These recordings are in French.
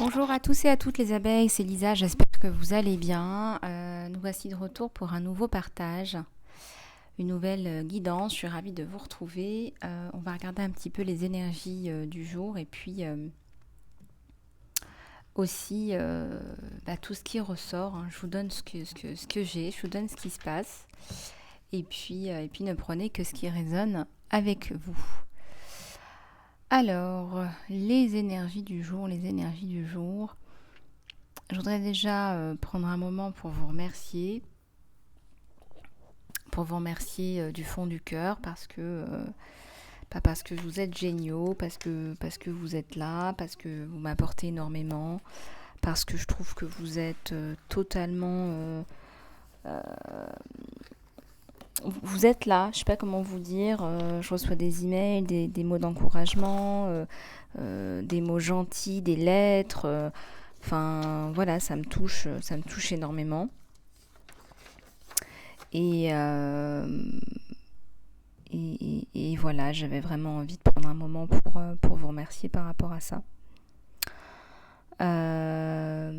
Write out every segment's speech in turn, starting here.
Bonjour à tous et à toutes les abeilles, c'est Lisa, j'espère que vous allez bien. Nous voici de retour pour un nouveau partage, une nouvelle guidance. Je suis ravie de vous retrouver. On va regarder un petit peu les énergies du jour et puis aussi tout ce qui ressort, hein. Je vous donne ce que j'ai, je vous donne ce qui se passe et puis ne prenez que ce qui résonne avec vous. Alors, les énergies du jour, Je voudrais déjà prendre un moment pour vous remercier du fond du cœur pas parce que vous êtes géniaux, parce que vous êtes là, parce que vous m'apportez énormément, parce que je trouve que vous êtes vous êtes là, je sais pas comment vous dire, je reçois des emails, des mots d'encouragement, des mots gentils, des lettres, voilà, ça me touche énormément. Et, euh, et voilà, j'avais vraiment envie de prendre un moment pour vous remercier par rapport à ça. Euh,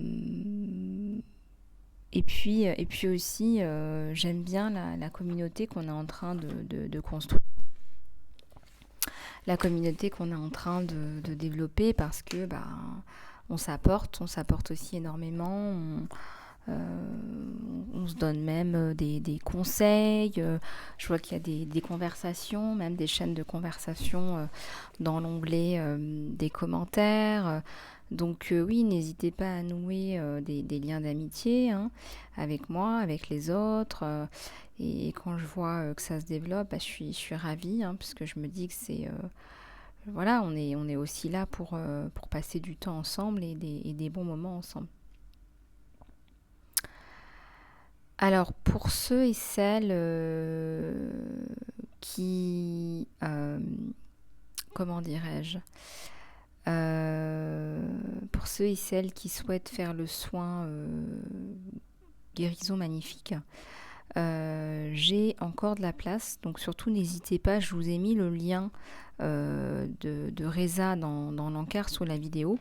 et puis aussi, j'aime bien la communauté qu'on est en train de construire, la communauté qu'on est en train de développer parce que on s'apporte aussi énormément. On se donne même des conseils. Je vois qu'il y a des conversations, même des chaînes de conversation dans l'onglet des commentaires. Donc oui, n'hésitez pas à nouer des liens d'amitié, hein, avec moi, avec les autres. Et quand je vois que ça se développe, je suis ravie, hein, parce que je me dis que c'est... voilà, on est aussi là pour passer du temps ensemble et des bons moments ensemble. Alors, pour ceux et celles qui, comment dirais-je, pour ceux et celles qui souhaitent faire le soin guérison magnifique, j'ai encore de la place, donc surtout n'hésitez pas, je vous ai mis le lien de Reza dans l'encart sous la vidéo.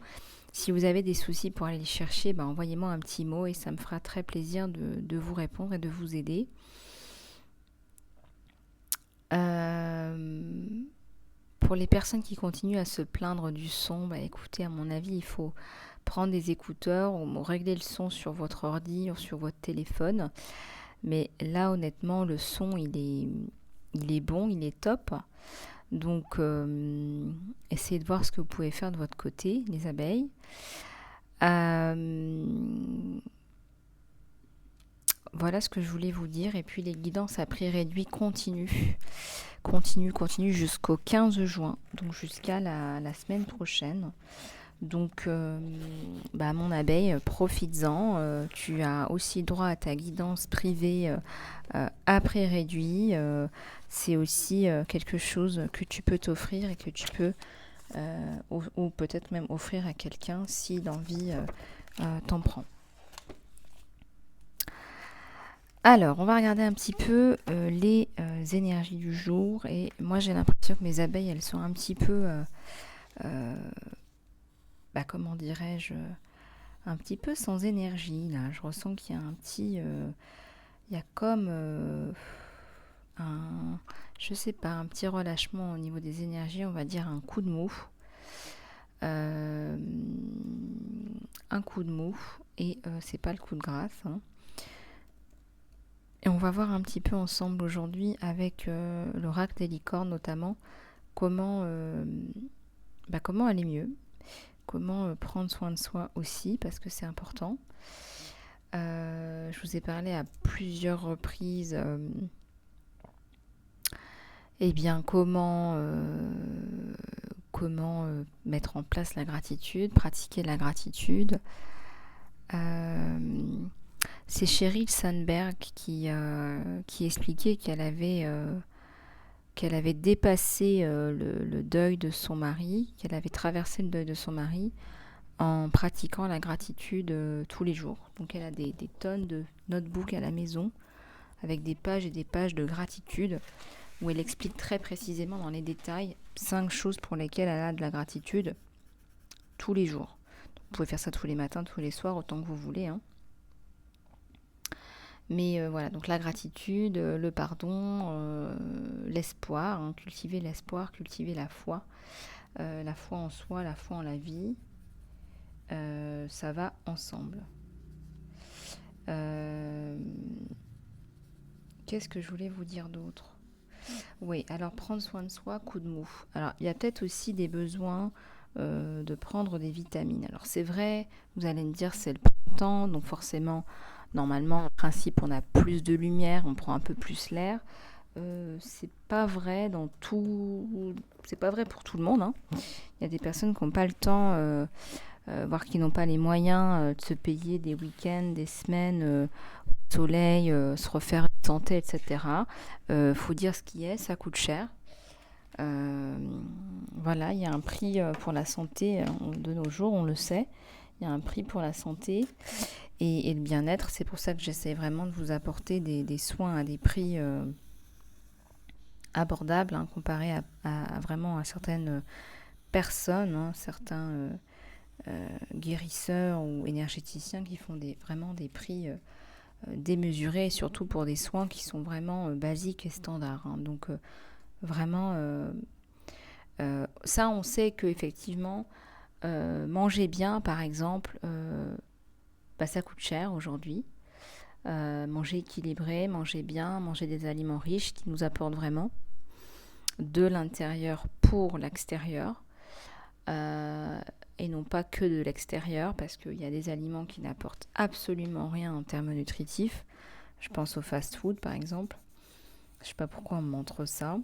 Si vous avez des soucis pour aller les chercher, envoyez-moi un petit mot et ça me fera très plaisir de vous répondre et de vous aider. Pour les personnes qui continuent à se plaindre du son, écoutez, à mon avis, il faut prendre des écouteurs ou régler le son sur votre ordi ou sur votre téléphone. Mais là, honnêtement, le son, il est bon, il est top. Donc, essayez de voir ce que vous pouvez faire de votre côté, les abeilles. Voilà ce que je voulais vous dire. Et puis, les guidances à prix réduit continuent jusqu'au 15 juin, donc jusqu'à la semaine prochaine. Donc, mon abeille, profites-en. Tu as aussi droit à ta guidance privée à prix réduit. C'est aussi quelque chose que tu peux t'offrir et que tu peux, ou peut-être même offrir à quelqu'un si l'envie t'en prend. Alors, on va regarder un petit peu les énergies du jour. Et moi, j'ai l'impression que mes abeilles, elles sont un petit peu, comment dirais-je, un petit peu sans énergie. Là, je ressens qu'il y a un petit, il y a comme je sais pas, un petit relâchement au niveau des énergies. On va dire un coup de mou. Un coup de mou. Et c'est pas le coup de grâce, hein. Et on va voir un petit peu ensemble aujourd'hui avec l'oracle des licornes notamment comment aller mieux, comment prendre soin de soi aussi parce que c'est important. Je vous ai parlé à plusieurs reprises comment mettre en place la gratitude, pratiquer la gratitude. C'est Sheryl Sandberg qui expliquait qu'elle avait dépassé le deuil de son mari, qu'elle avait traversé le deuil de son mari en pratiquant la gratitude tous les jours. Donc elle a des tonnes de notebooks à la maison avec des pages et des pages de gratitude où elle explique très précisément dans les détails 5 choses pour lesquelles elle a de la gratitude tous les jours. pouvez faire ça tous les matins, tous les soirs, autant que vous voulez, hein. Mais voilà, donc la gratitude, le pardon, l'espoir, hein, cultiver l'espoir, cultiver la foi en soi, la foi en la vie, ça va ensemble. Qu'est-ce que je voulais vous dire d'autre? Oui, alors prendre soin de soi, coup de mou. Alors il y a peut-être aussi des besoins de prendre des vitamines. Alors c'est vrai, vous allez me dire c'est le printemps, donc forcément, normalement, en principe, on a plus de lumière, on prend un peu plus l'air. C'est pas vrai dans tout, c'est pas vrai pour tout le monde, hein. Il y a des personnes qui n'ont pas le temps, voire qui n'ont pas les moyens de se payer des week-ends, des semaines au soleil, se refaire une santé, etc. Faut dire ce qui est, ça coûte cher. Voilà, il y a un prix pour la santé de nos jours, on le sait. Il y a un prix pour la santé et le bien-être. C'est pour ça que j'essaie vraiment de vous apporter des soins à des prix abordables, hein, comparé à vraiment à certaines personnes, hein, certains guérisseurs ou énergéticiens qui font vraiment des prix démesurés, surtout pour des soins qui sont vraiment basiques et standards, hein. Donc vraiment, ça on sait qu'effectivement, manger bien par exemple, ça coûte cher aujourd'hui. Manger équilibré, manger bien, manger des aliments riches qui nous apportent vraiment de l'intérieur pour l'extérieur, et non pas que de l'extérieur, parce qu'il y a des aliments qui n'apportent absolument rien en termes nutritifs. Je pense au fast-food par exemple. Je ne sais pas pourquoi on me montre ça.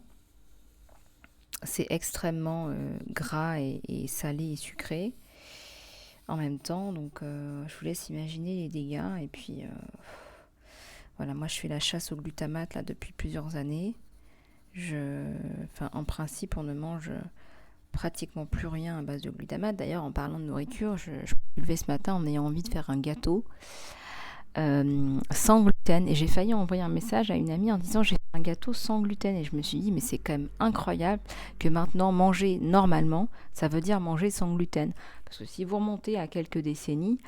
C'est extrêmement gras et salé et sucré en même temps, donc je vous laisse imaginer les dégâts. Et puis voilà, moi je fais la chasse au glutamate là depuis plusieurs années. En principe, on ne mange pratiquement plus rien à base de glutamate. D'ailleurs, en parlant de nourriture, je me suis levée ce matin en ayant envie de faire un gâteau sans gluten. Et j'ai failli envoyer un message à une amie en disant j'ai fait un gâteau sans gluten. Et je me suis dit, mais c'est quand même incroyable que maintenant, manger normalement, ça veut dire manger sans gluten. Parce que si vous remontez à quelques décennies,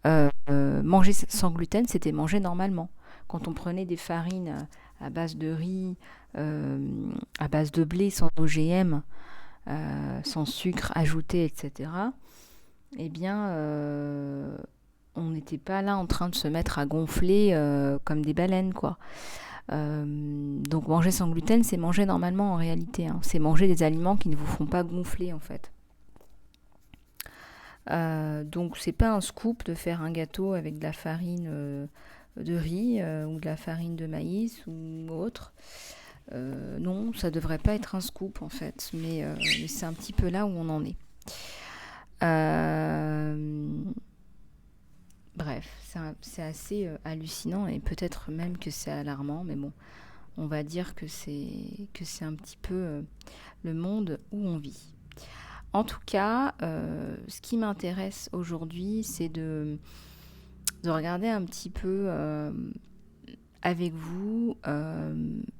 manger sans gluten, c'était manger normalement. Quand on prenait des farines à base de riz, à base de blé, sans OGM, sans sucre ajouté, etc., eh bien, on n'était pas là en train de se mettre à gonfler comme des baleines, quoi. Donc manger sans gluten, c'est manger normalement en réalité, hein. C'est manger des aliments qui ne vous font pas gonfler, en fait. Donc c'est pas un scoop de faire un gâteau avec de la farine de riz ou de la farine de maïs ou autre. Non, ça devrait pas être un scoop en fait, mais c'est un petit peu là où on en est. Bref, c'est assez hallucinant et peut-être même que c'est alarmant, mais bon, on va dire que c'est un petit peu le monde où on vit. En tout cas, ce qui m'intéresse aujourd'hui, c'est de regarder un petit peu avec vous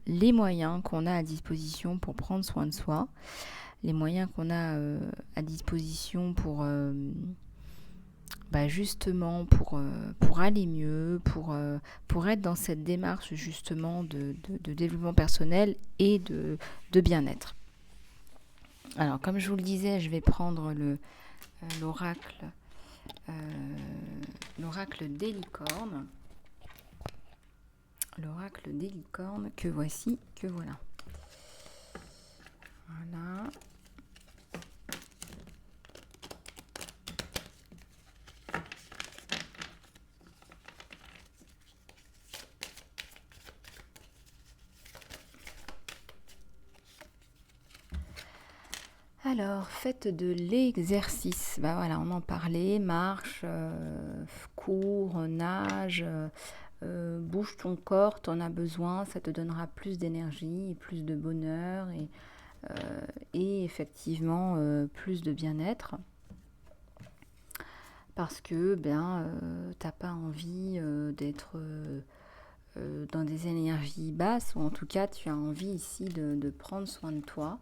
les moyens qu'on a à disposition pour prendre soin de soi, les moyens qu'on a à disposition pour justement pour aller mieux, pour être dans cette démarche justement de développement personnel et de bien-être. Alors comme je vous le disais, je vais prendre l'oracle des licornes. L'oracle des licornes que voici, que voilà. Voilà. Alors, faites de l'exercice. Voilà, on en parlait. Marche, cours, nage, bouge ton corps, t'en as besoin. Ça te donnera plus d'énergie et plus de bonheur et effectivement plus de bien-être. Parce que t'as pas envie d'être dans des énergies basses, ou en tout cas tu as envie ici de prendre soin de toi.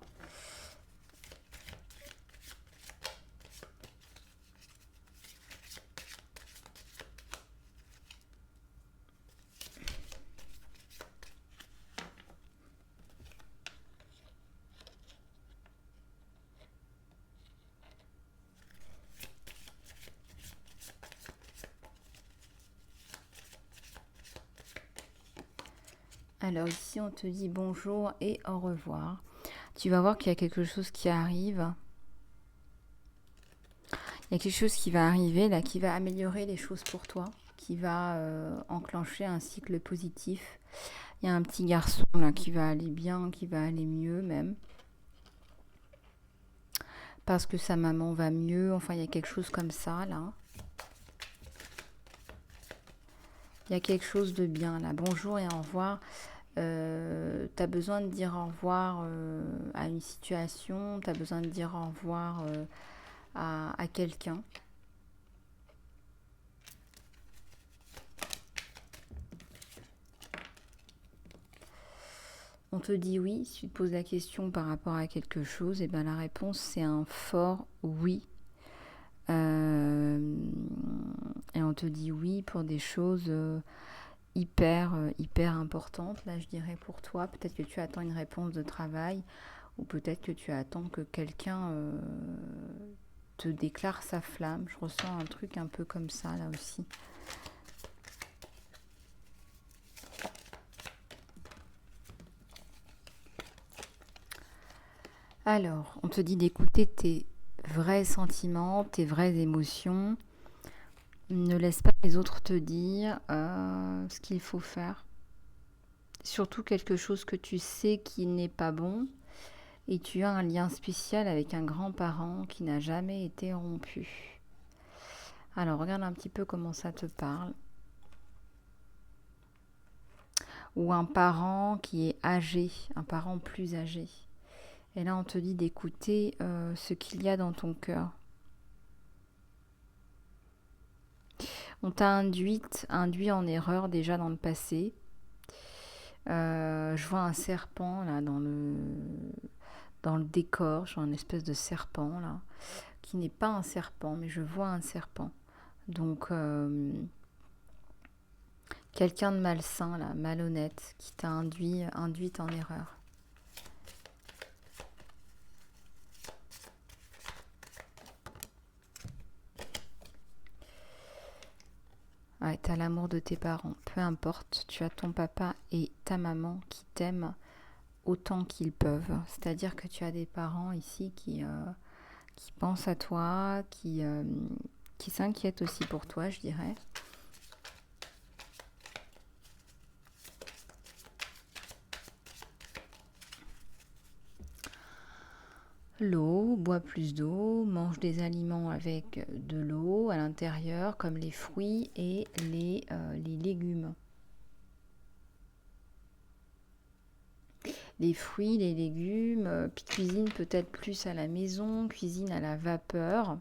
Alors ici, on te dit bonjour et au revoir. Tu vas voir qu'il y a quelque chose qui arrive. Il y a quelque chose qui va arriver là, qui va améliorer les choses pour toi, qui va enclencher un cycle positif. Il y a un petit garçon là qui va aller bien, qui va aller mieux même. Parce que sa maman va mieux. Enfin, il y a quelque chose comme ça là. Il y a quelque chose de bien là. Bonjour et au revoir. Tu as besoin de dire au revoir à une situation. Tu as besoin de dire au revoir à quelqu'un. On te dit oui, si tu te poses la question par rapport à quelque chose, et ben la réponse c'est un fort oui. Et on te dit oui pour des choses hyper importantes. Là je dirais pour toi, peut-être que tu attends une réponse de travail ou peut-être que tu attends que quelqu'un te déclare sa flamme. Je ressens un truc un peu comme ça là aussi. Alors, on te dit d'écouter tes vrais sentiments, tes vraies émotions. Ne laisse pas les autres te dire ce qu'il faut faire. Surtout quelque chose que tu sais qui n'est pas bon. Et tu as un lien spécial avec un grand-parent qui n'a jamais été rompu. Alors, regarde un petit peu comment ça te parle. Ou un parent qui est âgé, un parent plus âgé. Et là, on te dit d'écouter ce qu'il y a dans ton cœur. On t'a induit en erreur déjà dans le passé. Je vois un serpent là dans le décor. Je vois une espèce de serpent là, qui n'est pas un serpent, mais je vois un serpent. Donc, quelqu'un de malsain là, malhonnête, qui t'a induit en erreur. Ouais, t'as l'amour de tes parents, peu importe, tu as ton papa et ta maman qui t'aiment autant qu'ils peuvent. C'est-à-dire que tu as des parents ici qui pensent à toi, qui s'inquiètent aussi pour toi, je dirais. L'eau, bois plus d'eau, mange des aliments avec de l'eau à l'intérieur, comme les fruits et les légumes. Les fruits, les légumes, puis cuisine peut-être plus à la maison, cuisine à la vapeur.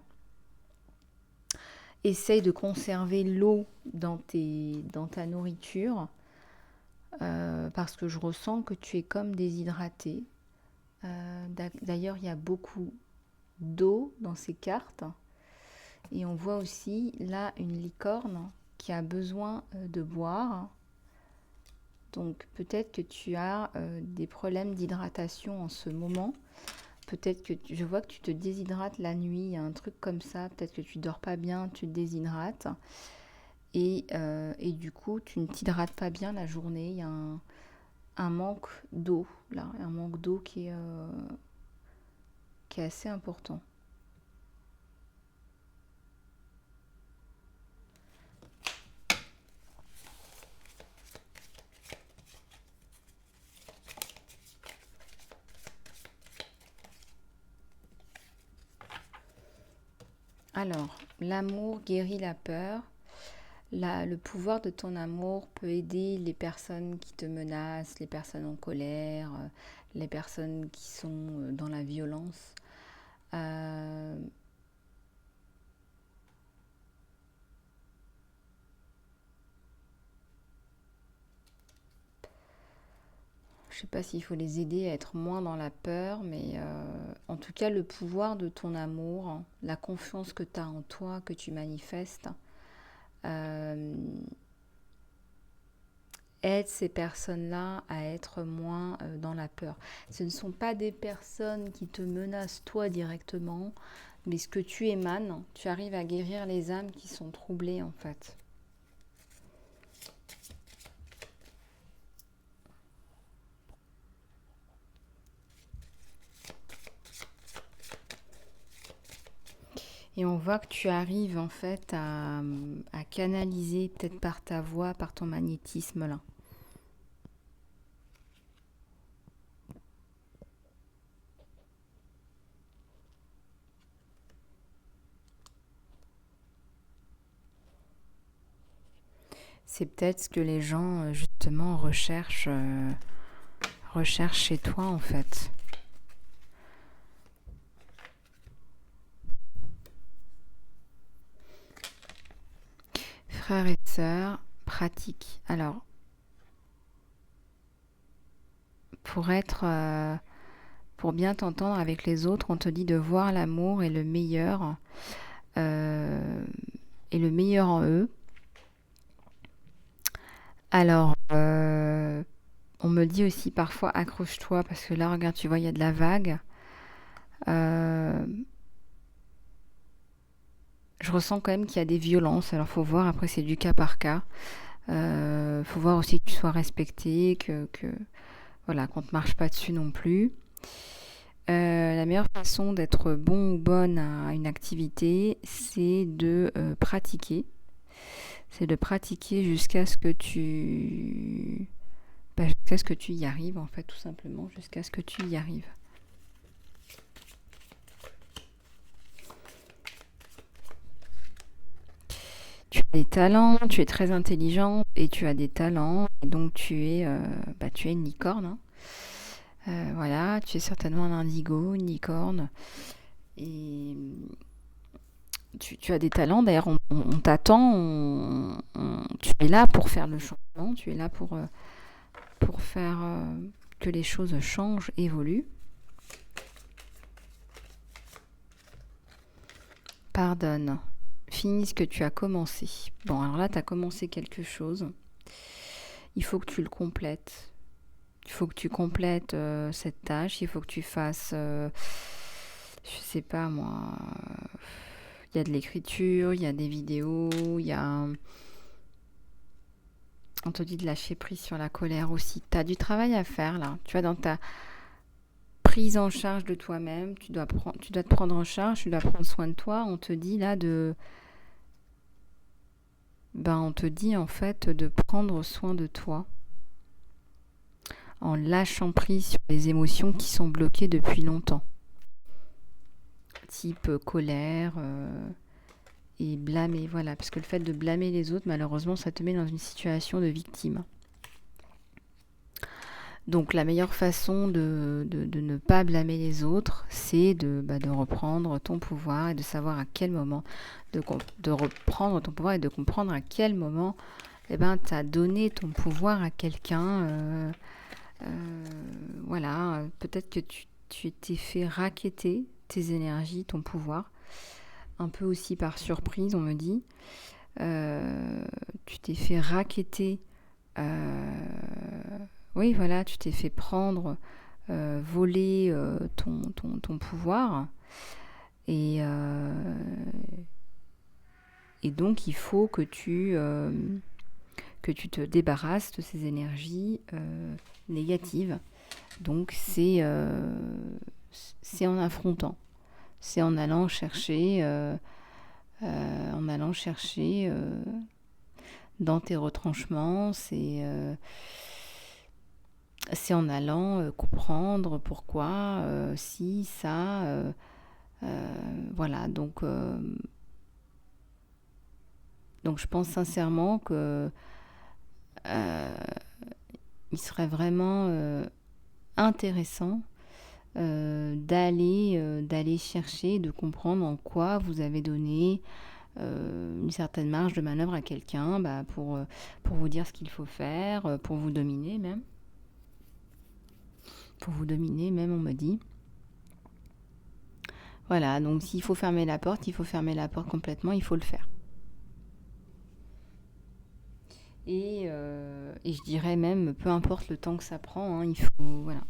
Essaye de conserver l'eau dans ta nourriture, parce que je ressens que tu es comme déshydraté. D'ailleurs, il y a beaucoup d'eau dans ces cartes. Et on voit aussi là une licorne qui a besoin de boire. Donc peut-être que tu as des problèmes d'hydratation en ce moment. Peut-être que je vois que tu te déshydrates la nuit, il y a un truc comme ça. Peut-être que tu dors pas bien, tu te déshydrates. Et du coup, tu ne t'hydrates pas bien la journée. Il y a un manque d'eau, là. Un manque d'eau qui est assez important. Alors, l'amour guérit la peur. Le pouvoir de ton amour peut aider les personnes qui te menacent, les personnes en colère, les personnes qui sont dans la violence. Euh, je ne sais pas s'il faut les aider à être moins dans la peur, mais en tout cas, le pouvoir de ton amour, la confiance que tu as en toi, que tu manifestes, euh, aide ces personnes-là à être moins dans la peur. Ce ne sont pas des personnes qui te menacent toi directement, mais ce que tu émanes, tu arrives à guérir les âmes qui sont troublées en fait. Et on voit que tu arrives en fait à canaliser peut-être par ta voix, par ton magnétisme là. C'est peut-être ce que les gens justement recherchent chez toi en fait. Frères et sœurs, pratique. Alors, pour être, pour bien t'entendre avec les autres, on te dit de voir l'amour euh, et le meilleur en eux. Alors, on me dit aussi parfois accroche-toi parce que là, regarde, tu vois, il y a de la vague. Euh, je ressens quand même qu'il y a des violences. Alors, faut voir. Après, c'est du cas par cas. Faut voir aussi que tu sois respecté, voilà, qu'on te marche pas dessus non plus. La meilleure façon d'être bon ou bonne à une activité, c'est de pratiquer. C'est de pratiquer jusqu'à ce que tu y arrives, en fait, tout simplement, jusqu'à ce que tu y arrives. Tu as des talents, tu es très intelligente et tu as des talents, et donc tu es une licorne, hein. Voilà, tu es certainement un indigo, une licorne, et tu as des talents. D'ailleurs, on t'attend, tu es là pour faire le changement, tu es là pour faire que les choses changent, évoluent. Pardonne. Finis ce que tu as commencé. Bon, alors là, tu as commencé quelque chose. Il faut que tu le complètes. Il faut que tu complètes cette tâche. Il faut que tu fasses, je sais pas moi, il y a de l'écriture, il y a des vidéos, on te dit de lâcher prise sur la colère aussi. Tu as du travail à faire là. Tu vois, dans ta prise en charge de toi-même, tu dois te prendre en charge, tu dois prendre soin de toi. On te dit là on te dit en fait de prendre soin de toi en lâchant prise sur les émotions qui sont bloquées depuis longtemps. Type colère et blâmer, voilà. Parce que le fait de blâmer les autres, malheureusement, ça te met dans une situation de victime. Donc la meilleure façon de ne pas blâmer les autres, c'est de reprendre ton pouvoir et de savoir à quel moment, de reprendre ton pouvoir et de comprendre à quel moment tu as donné ton pouvoir à quelqu'un. Voilà, peut-être que tu t'es fait racketter tes énergies, ton pouvoir, un peu aussi par surprise, on me dit. Tu t'es fait racketter. Oui, voilà, tu t'es fait prendre, voler ton pouvoir. Et, et donc, il faut que tu te débarrasses de ces énergies négatives. Donc, c'est en affrontant. C'est en allant chercher, dans tes retranchements, c'est en allant comprendre pourquoi, si, ça, voilà. Donc je pense sincèrement que euh, il serait vraiment intéressant d'aller chercher, de comprendre en quoi vous avez donné une certaine marge de manœuvre à quelqu'un pour vous dire ce qu'il faut faire, pour vous dominer même. Pour vous dominer même, on me dit. Voilà, donc s'il faut fermer la porte, il faut fermer la porte complètement, il faut le faire. Et je dirais même, peu importe le temps que ça prend, hein, il faut... Voilà.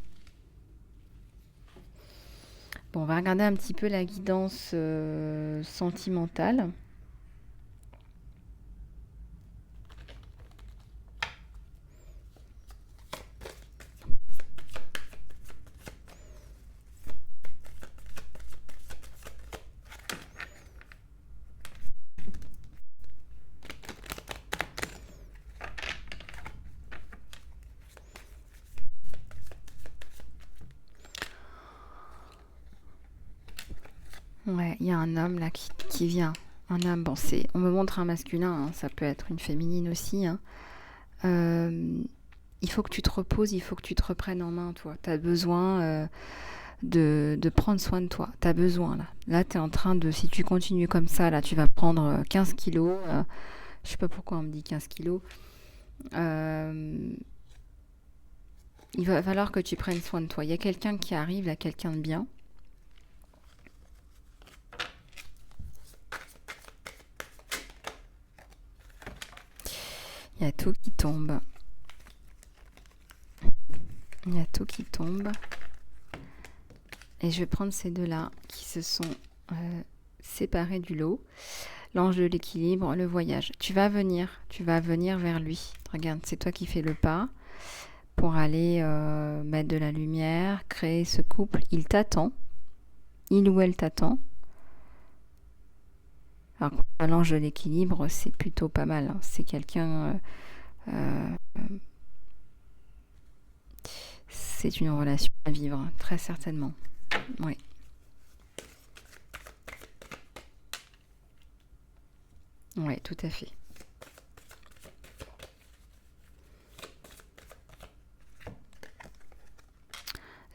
Bon, on va regarder un petit peu la guidance sentimentale. Ouais, il y a un homme là qui vient. Un homme, bon, on me montre un masculin, hein, ça peut être une féminine aussi, hein. Il faut que tu te reposes, il faut que tu te reprennes en main, toi. Tu as besoin de prendre soin de toi. Tu as besoin, là. Là, tu es en train de... Si tu continues comme ça, là, tu vas prendre 15 kilos. Je sais pas pourquoi on me dit 15 kilos. Il va falloir que tu prennes soin de toi. Il y a quelqu'un qui arrive, là, quelqu'un de bien. Il y a tout qui tombe. Il y a tout qui tombe. Et je vais prendre ces deux-là qui se sont séparés du lot. L'ange de l'équilibre, le voyage. Tu vas venir vers lui. Regarde, c'est toi qui fais le pas pour aller mettre de la lumière, créer ce couple. Il t'attend. Il ou elle t'attend. Alors, l'ange de l'équilibre, c'est plutôt pas mal, hein. C'est quelqu'un... c'est une relation à vivre, très certainement. Oui. Oui, tout à fait.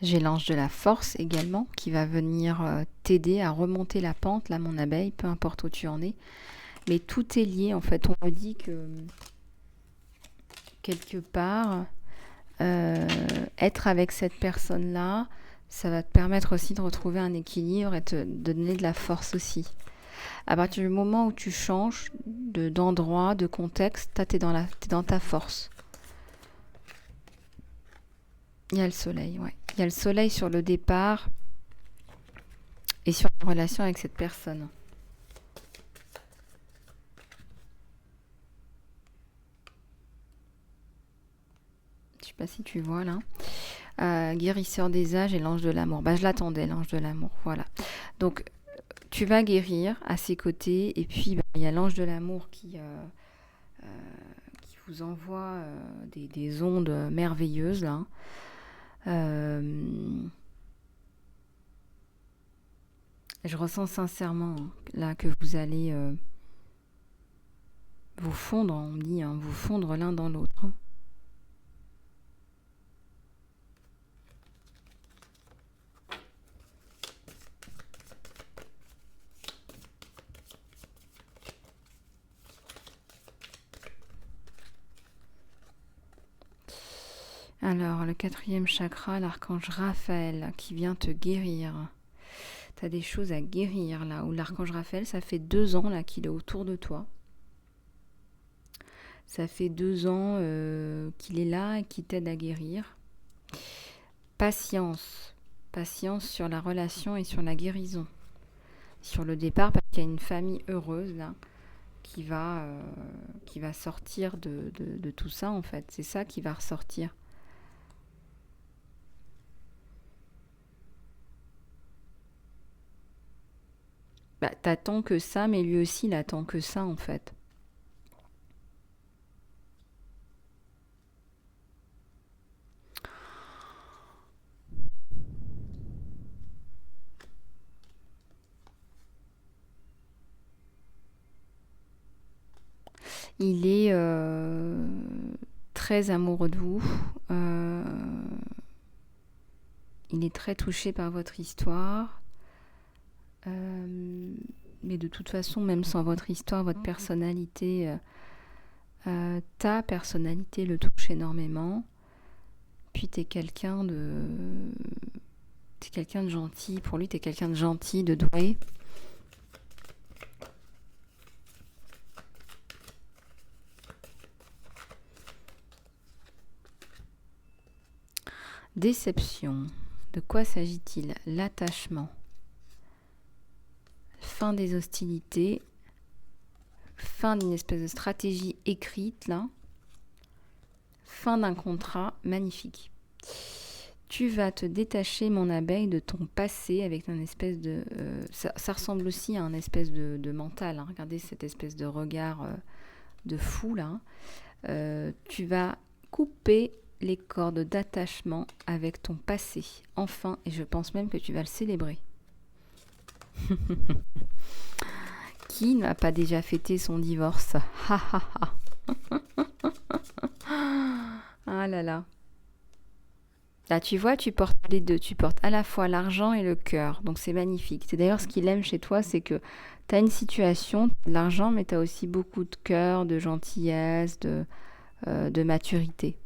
J'ai l'ange de la force également qui va venir t'aider à remonter la pente, là mon abeille, peu importe où tu en es. Mais tout est lié en fait. On me dit que quelque part, être avec cette personne-là, ça va te permettre aussi de retrouver un équilibre et de donner de la force aussi. À partir du moment où tu changes d'endroit, de contexte, t'es dans ta force. Il y a le soleil, ouais. Il y a le soleil sur le départ et sur la relation avec cette personne. Je sais pas si tu vois là. Guérisseur des âges et l'ange de l'amour. Bah, je l'attendais, l'ange de l'amour. Voilà. Donc, tu vas guérir à ses côtés. Et puis, bah, il y a l'ange de l'amour qui vous envoie des ondes merveilleuses là. Je ressens sincèrement là que vous allez vous fondre, on me dit, hein, vous fondre l'un dans l'autre. Alors, le 4e chakra, l'archange Raphaël qui vient te guérir. Tu as des choses à guérir là, où l'archange Raphaël, ça fait 2 ans là qu'il est autour de toi. Ça fait 2 ans qu'il est là et qu'il t'aide à guérir. Patience. Patience sur la relation et sur la guérison. Sur le départ, parce qu'il y a une famille heureuse là, qui va sortir de tout ça en fait. C'est ça qui va ressortir. Bah, t'attends que ça, mais lui aussi, il attend que ça, en fait. Il est très amoureux de vous. Il est très touché par votre histoire. Mais de toute façon, même sans votre histoire, votre personnalité, ta personnalité le touche énormément. Puis t'es quelqu'un de gentil. Pour lui, t'es quelqu'un de gentil, de doué. Déception. De quoi s'agit-il? L'attachement. Fin des hostilités. Fin d'une espèce de stratégie écrite, là. Fin d'un contrat magnifique. Tu vas te détacher, mon abeille, de ton passé avec un espèce de... ça ressemble aussi à un espèce de mental. Hein. Regardez cette espèce de regard de fou, là. Tu vas couper les cordes d'attachement avec ton passé. Enfin, et je pense même que tu vas le célébrer. Qui n'a pas déjà fêté son divorce? Ah là là. Là, tu vois, tu portes les deux. Tu portes à la fois l'argent et le cœur. Donc, c'est magnifique. C'est d'ailleurs ce qu'il aime chez toi, c'est que tu as une situation, de l'argent, mais tu as aussi beaucoup de cœur, de gentillesse, de maturité.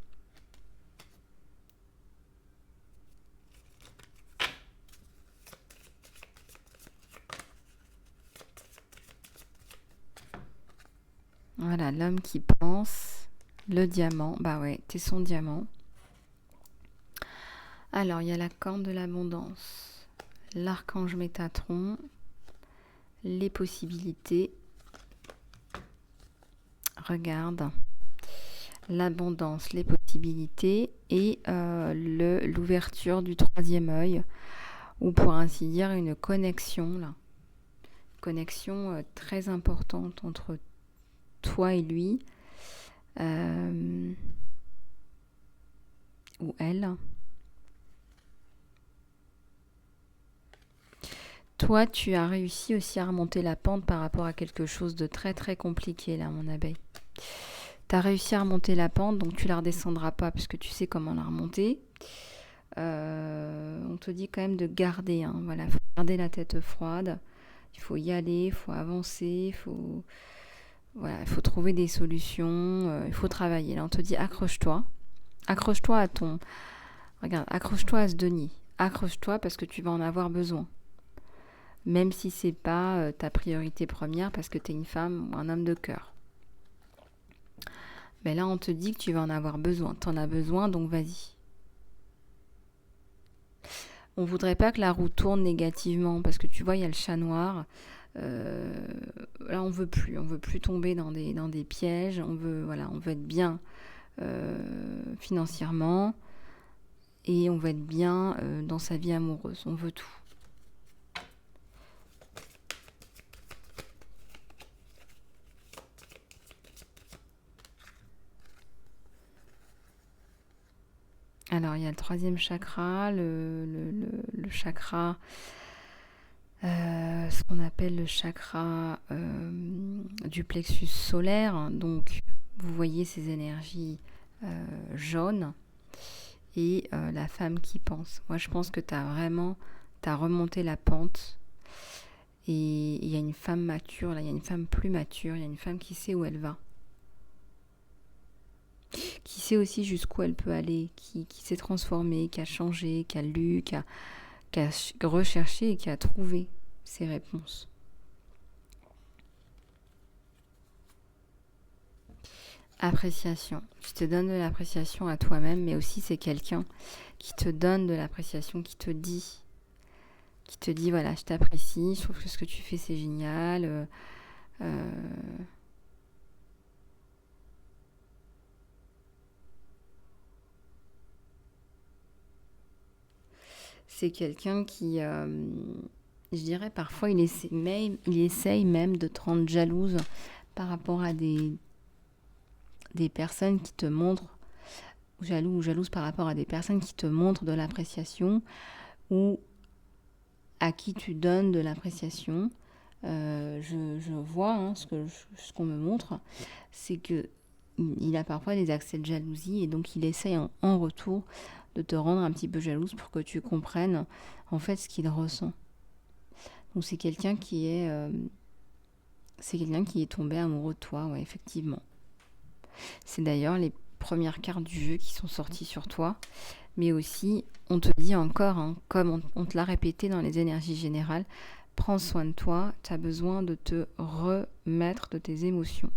Voilà, l'homme qui pense, le diamant. Bah ouais, t'es son diamant. Alors, il y a la corne de l'abondance, l'archange Métatron, les possibilités. Regarde, l'abondance, les possibilités et l'ouverture du troisième œil, ou pour ainsi dire une connexion là. Connexion très importante entre toi et lui, ou elle. Toi, tu as réussi aussi à remonter la pente par rapport à quelque chose de très très compliqué là, mon abeille. Tu as réussi à remonter la pente, donc tu la redescendras pas puisque tu sais comment la remonter. On te dit quand même de garder, hein, voilà, faut garder la tête froide. Il faut y aller, il faut avancer, voilà, il faut trouver des solutions, il faut travailler. Là, on te dit accroche-toi. Accroche-toi à ton... Regarde, accroche-toi à ce denier. Accroche-toi parce que tu vas en avoir besoin. Même si c'est pas ta priorité première parce que tu es une femme ou un homme de cœur. Mais là, on te dit que tu vas en avoir besoin. Tu en as besoin, donc vas-y. On voudrait pas que la roue tourne négativement parce que tu vois, il y a le chat noir. Là, on veut plus tomber dans des pièges. On veut être bien financièrement et on veut être bien dans sa vie amoureuse. On veut tout. Alors, il y a le troisième chakra, le chakra, ce qu'on appelle le chakra du plexus solaire. Donc, vous voyez ces énergies jaunes et la femme qui pense. Moi, je pense que t'as remonté la pente et il y a une femme mature, là, il y a une femme plus mature, il y a une femme qui sait où elle va. Qui sait aussi jusqu'où elle peut aller, qui s'est transformée, qui a changé, qui a lu, qui a recherché et qui a trouvé ses réponses. Appréciation. Tu te donnes de l'appréciation à toi-même, mais aussi c'est quelqu'un qui te donne de l'appréciation, qui te dit voilà, je t'apprécie, je trouve que ce que tu fais c'est génial. C'est quelqu'un qui, je dirais parfois, il essaye même de te rendre jalouse par rapport à des personnes qui te montrent, ou jalouse par rapport à des personnes qui te montrent de l'appréciation ou à qui tu donnes de l'appréciation. Je vois ce qu'on me montre, c'est que il a parfois des accès de jalousie et donc il essaye en retour de te rendre un petit peu jalouse pour que tu comprennes en fait ce qu'il ressent. Donc c'est quelqu'un qui est tombé amoureux de toi, ouais, effectivement. C'est d'ailleurs les premières cartes du jeu qui sont sorties sur toi, mais aussi on te dit encore, hein, comme on te l'a répété dans les énergies générales, prends soin de toi, tu as besoin de te remettre de tes émotions.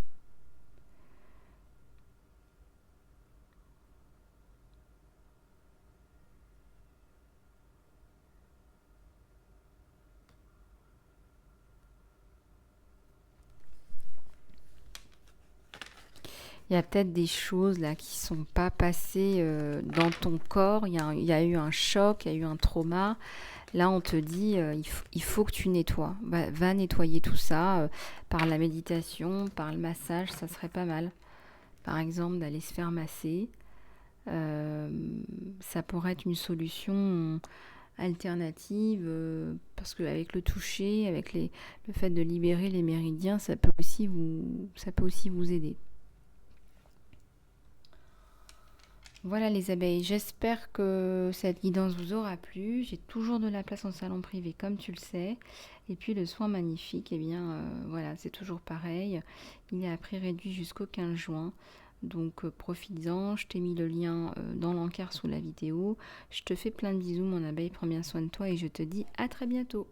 Il y a peut-être des choses là qui sont pas passées dans ton corps. Il y a eu un choc, il y a eu un trauma. Là, on te dit, il faut que tu nettoies. Va nettoyer tout ça par la méditation, par le massage, ça serait pas mal. Par exemple, d'aller se faire masser. Ça pourrait être une solution alternative, parce qu'avec le toucher, avec le fait de libérer les méridiens, ça peut aussi vous aider. Voilà les abeilles, j'espère que cette guidance vous aura plu. J'ai toujours de la place en salon privé comme tu le sais. Et puis le soin magnifique, eh bien voilà, c'est toujours pareil. Il est à prix réduit jusqu'au 15 juin. Donc profites-en, je t'ai mis le lien dans l'encart sous la vidéo. Je te fais plein de bisous mon abeille, prends bien soin de toi et je te dis à très bientôt.